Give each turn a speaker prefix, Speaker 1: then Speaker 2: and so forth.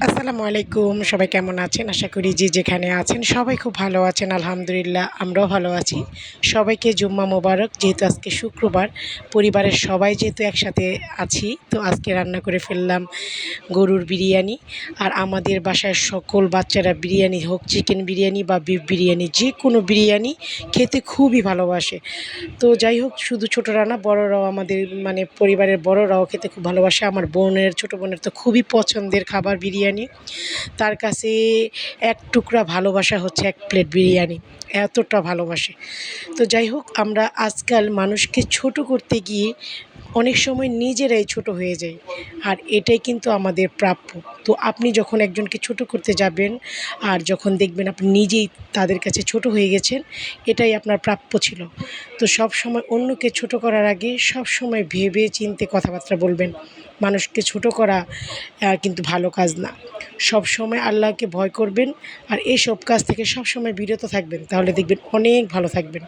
Speaker 1: আসসালামু আলাইকুম। সবাই কেমন আছেন? আশা করি যে যেখানে আছেন সবাই খুব ভালো আছেন। আলহামদুলিল্লাহ আমরাও ভালো আছি। সবাইকে জুম্মা মোবারক। যেহেতু আজকে শুক্রবার, পরিবারের সবাই যেহেতু একসাথে আছি, তো আজকে রান্না করে ফেললাম গরুর বিরিয়ানি। আর আমাদের বাসায় সকল বাচ্চারা বিরিয়ানি হোক, চিকেন বিরিয়ানি বা বিফ বিরিয়ানি, যে কোনো বিরিয়ানি খেতে খুবই ভালোবাসে। তো যাই হোক, শুধু ছোটরা না, বড়রাও আমাদের পরিবারের বড়রাও খেতে খুব ভালোবাসে। আমার ছোট বোনের তো খুবই পছন্দের খাবার বিরিয়ানি। তার কাছে এক টুকরা ভালোবাসা হচ্ছে এক প্লেট বিরিয়ানি, এতটা ভালোবাসে। তো যাই হোক, আমরা আজকাল মানুষকে ছোট করতে গিয়ে অনেক সময় নিজেরাই ছোট হয়ে যাই, আর এটাই কিন্তু আমাদের প্রাপ্য। তো আপনি যখন একজনকে ছোট করতে যাবেন, আর যখন দেখবেন আপনি নিজেই তাদের কাছে ছোট হয়ে গেছেন, এটাই আপনার প্রাপ্য ছিল। তো সব সময় অন্যকে ছোট করার আগে সব সময় ভেবে চিন্তে কথাবার্তা বলবেন। মানুষকে ছোট করা কিন্তু ভালো কাজ না। সব সময় আল্লাহকে ভয় করবেন, আর এসব কাজ থেকে সব সময় বিরত থাকবেন, তাহলে দেখবেন অনেক ভালো থাকবেন।